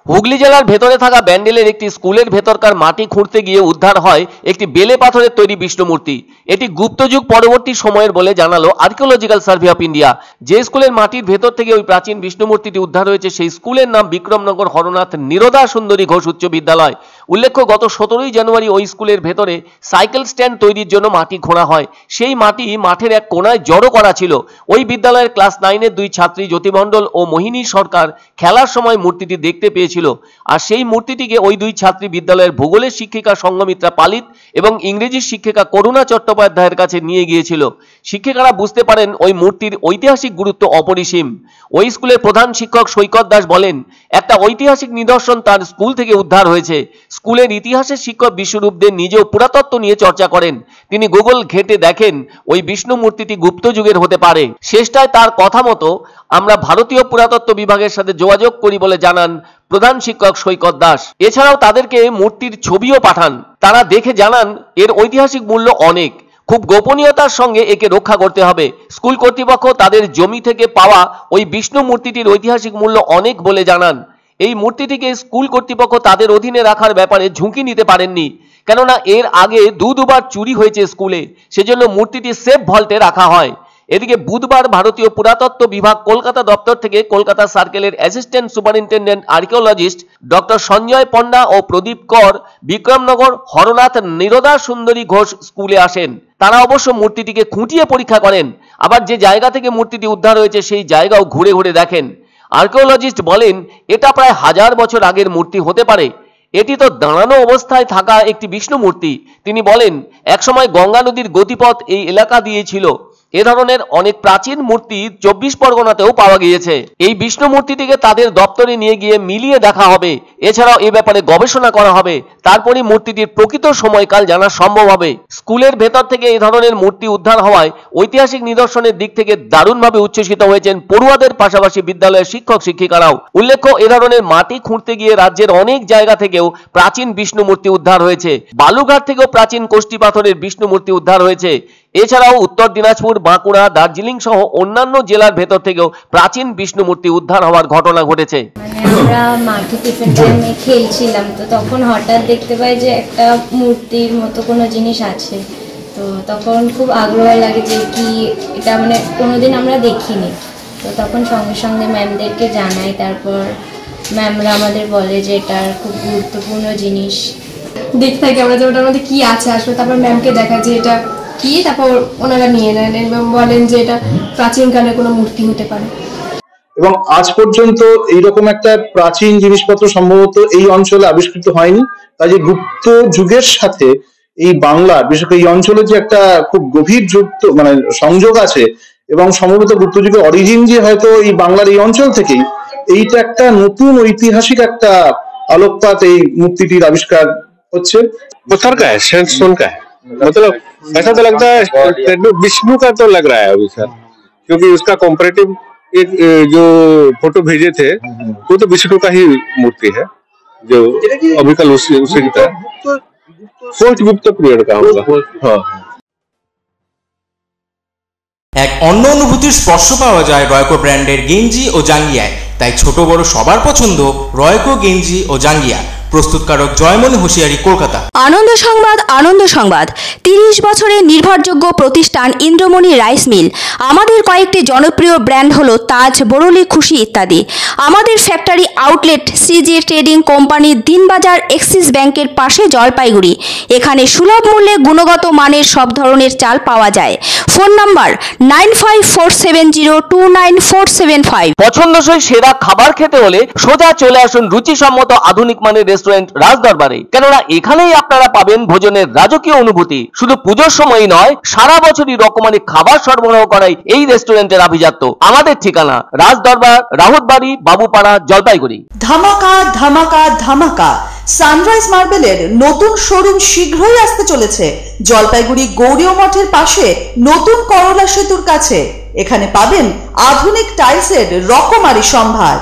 হুগলি জেলার ভেতরে থাকা ব্যান্ডেলের একটি স্কুলের ভেতরকার মাটি খুঁড়তে গিয়ে উদ্ধার হয় একটি বেলে পাথরের তৈরি বিষ্ণু মূর্তি। এটি গুপ্তযুগ পরবর্তী সময়ের বলে জানালো আর্কিওলজিক্যাল সার্ভে অফ ইন্ডিয়া। যে স্কুলের মাটির ভেতর থেকে ওই প্রাচীন বিষ্ণু মূর্তিটি উদ্ধার হয়েছে সেই স্কুলের নাম বিক্রমনগর হরনাথ নিরোদা সুন্দরী ঘোষ উচ্চ বিদ্যালয়। উল্লেখ্য, গত 17ই জানুয়ারি ওই স্কুলের ভেতরে সাইকেল স্ট্যান্ড তৈরির জন্য মাটি খোঁড়া হয়। সেই মাটি মাঠের এক কোণায় জড়ো করা ছিল। ওই বিদ্যালয়ের ক্লাস 9-এর দুই ছাত্রী জ্যোতি মণ্ডল ও মোহিনী সরকার খেলার সময় মূর্তিটি দেখতে পেয়েছিল। আর সেই মূর্তিটিকে ওই দুই ছাত্রী বিদ্যালয়ের ভূগোলের শিক্ষিকা সঙ্গমিত্রা পালিত এবং ইংরেজির শিক্ষিকা করুণা চট্টোপাধ্যায়ের কাছে নিয়ে গিয়েছিল। শিক্ষিকারা বুঝতে পারেন ওই মূর্তির ঐতিহাসিক গুরুত্ব অপরিসীম। ওই স্কুলের প্রধান শিক্ষক সৈকত দাস বলেন, একটা ঐতিহাসিক নিদর্শন তার স্কুল থেকে উদ্ধার হয়েছে। স্কুলের ইতিহাসের শিক্ষক বিশ্বরূপদের নিজেও পুরাতত্ত্ব নিয়ে চর্চা করেন। তিনি গুগল ঘেঁটে দেখেন ওই বিষ্ণু মূর্তিটি গুপ্ত যুগের হতে পারে। শেষটায় তার কথা মতো আমরা ভারতীয় পুরাতত্ত্ব বিভাগের সাথে যোগাযোগ করি বলে জানান প্রধান শিক্ষক সৈকত দাস। এছাড়াও তাদেরকে মূর্তির ছবিও পাঠান। তারা দেখে জানান এর ঐতিহাসিক মূল্য অনেক, খুব গোপনীয়তার সঙ্গে একে রক্ষা করতে হবে। স্কুল কর্তৃপক্ষ তাদের জমি থেকে পাওয়া ওই বিষ্ণু মূর্তিটির ঐতিহাসিক মূল্য অনেক বলে জানান। এই মূর্তিটিকে স্কুল কর্তৃপক্ষ তাদের অধীনে রাখার ব্যাপারে ঝুঁকি নিতে পারেননি, কেননা এর আগে দুবার চুরি হয়েছে স্কুলে, সেজন্য মূর্তিটি সেফ ভল্টে রাখা হয়। এদিকে বুধবার ভারতীয় পুরাতত্ত্ব বিভাগ কলকাতা দপ্তর থেকে কলকাতা সার্কেলের assistant superintendent archaeologist doctor Sanjay Panda ও প্রদীপ কর বিক্রমনগর হরনাথ নিরোদা সুন্দরী ঘোষ স্কুলে আসেন। তারা অবশ্য মূর্তিটিকে খুঁটিয়ে পরীক্ষা করেন, আবার যে জায়গা থেকে মূর্তিটি উদ্ধার হয়েছে সেই জায়গাও ঘুরে ঘুরে দেখেন। আর্কিওলজিস্ট বলেন, এটা প্রায় 1000 বছর আগের মূর্তি হতে পারে। এটি তো দাঁড়ানো অবস্থায় থাকা একটি বিষ্ণু মূর্তি। তিনি বলেন, একসময় গঙ্গা নদীর গতিপথ এই এলাকা দিয়ে ছিল। এ ধরনের অনেক প্রাচীন মূর্তি 24 পরগনাতেও পাওয়া গিয়েছে। এই বিষ্ণু মূর্তিটিকে তাদের দপ্তরে নিয়ে গিয়ে মিলিয়ে দেখা হবে। এছাড়াও এ ব্যাপারে গবেষণা করা হবে, তারপরই মূর্তিটির প্রকৃত সময়কাল জানা সম্ভব হবে। স্কুলের ভেতর থেকে এই ধরনের মূর্তি উদ্ধার হওয়ায় ঐতিহাসিক নিদর্শনের দিক থেকে দারুণভাবে উচ্ছ্বসিত হয়েছেন পড়ুয়াদের পাশাপাশি বিদ্যালয়ের শিক্ষক শিক্ষিকারাও। উল্লেখ্য, এ ধরনের মাটি খুঁড়তে গিয়ে রাজ্যের অনেক জায়গা থেকেও প্রাচীন বিষ্ণু মূর্তি উদ্ধার হয়েছে। বালুঘাট থেকেও প্রাচীন কোষ্ঠী পাথরের বিষ্ণু মূর্তি উদ্ধার হয়েছে। এছাড়াও উত্তর দিনাজপুর, বাঁকুড়া, দার্জিলিং সহ অন্যান্য জেলার ভেতর থেকেও প্রাচীন বিষ্ণু মূর্তি উদ্ধার হওয়ার ঘটনা ঘটেছে। আমরা মাঠে টিফিন টাইমে খেলছিলাম, তো তখন হঠাৎ দেখতে পাই যে একটা মূর্তির মতো কোনো জিনিস আছে। তো তখন খুব আগ্রহ লাগে যে কি এটা, মানে কোনোদিন আমরা দেখিনি। তো তখন সঙ্গে সঙ্গে ম্যামদেরকে জানাই, তারপর ম্যামরা আমাদের বলে যে এটার খুব গুরুত্বপূর্ণ জিনিস। দেখতে থাকি আমরা যে ওটার মধ্যে কি আছে আসলে, তারপর ম্যামকে দেখা যে এটা কি, তারপর ওনারা নিয়ে নেন এবং বলেন যে এটা প্রাচীনকালের কোনো মূর্তি হতে পারে। এবং আজ পর্যন্ত এইরকম একটা প্রাচীন জিনিসপত্র সম্ভবত এই অঞ্চলে আবিষ্কৃত হয়নি। কাজে গুপ্ত যুগের সাথে এই বাংলার, বিশেষ করে এই অঞ্চলে যে একটা খুব গভীর যুক্ত মানে সংযোগ আছে, এবং সম্ভবত গুপ্ত যুগের অরিজিন যে হয়তো এই বাংলার এই অঞ্চল থেকেই, এইটা একটা নতুন ঐতিহাসিক একটা আলোকপাত এই মূর্তিটির আবিষ্কার হচ্ছে। पत्थर का है, सैंडस्टोन का है, मतलब ऐसा तो लगता है विष्णु का तो लग रहा है अभी सर, क्योंकि उसका कंपैरेटिव एक जो फोटो भेजे थे वो तो विष्णु का ही मूर्ति है, जो अभी कल उसी की तरह गुप्त पीरियड का होगा। हाँ, এক অন্য অনুভূতির স্পর্শ পাওয়া যায় রয়কো ব্র্যান্ডের গেঞ্জি ও জাঙ্গিয়ায়। তাই ছোট বড় সবার পছন্দ রয়কো গেঞ্জি ও জাঙ্গিয়া। প্রস্তুতকারক জয়মনি হোশিয়ারি, কলকাতা। আনন্দ সংবাদ, আনন্দ সংবাদ। 30 বছরের নির্ভরযোগ্য প্রতিষ্ঠান ইন্দ্রমণি রাইস মিল। আমাদের কয়েকটি জনপ্রিয় ব্র্যান্ড হলো তাজ, বরলি, খুশি ইত্যাদি। আমাদের factory outlet CG trading company, Dinbazar, axis ব্যাংকের পাশে, জলপাইগুড়ি। এখানে সুলভ মূল্যে গুণগত মানের সব ধরনের চাল পাওয়া যায়। Phone number 9547029475। পছন্দসই সেরা খাবার খেতে হলে সোজা চলে আসুন রুচিসম্মত আধুনিক মানের রেস্টুরেন্ট রাজদরবারে, কেননা এখানেই আপনারা পাবেন ভোজনের রাজকীয় অনুভূতি। শুধু পুজোর সময়ই নয়, সারা বছরই রকমারি খাবার সরবরাহ করাই এই রেস্টুরেন্টের আভিজাত্য। আমাদের ঠিকানা রাজদরবার, রাহুতবাড়ি, বাবুপাড়া, জলপাইগুড়ি। ধামাকা ধামাকা ধামাকা! সানরাইজ মার্বেলের নতুন শোরুম শীঘ্রই আসতে চলেছে জলপাইগুড়ি গৌরীয় মঠের পাশে নতুন করলা সেতুর কাছে। এখানে পাবেন আধুনিক টাইলসের রকমারি সম্ভার।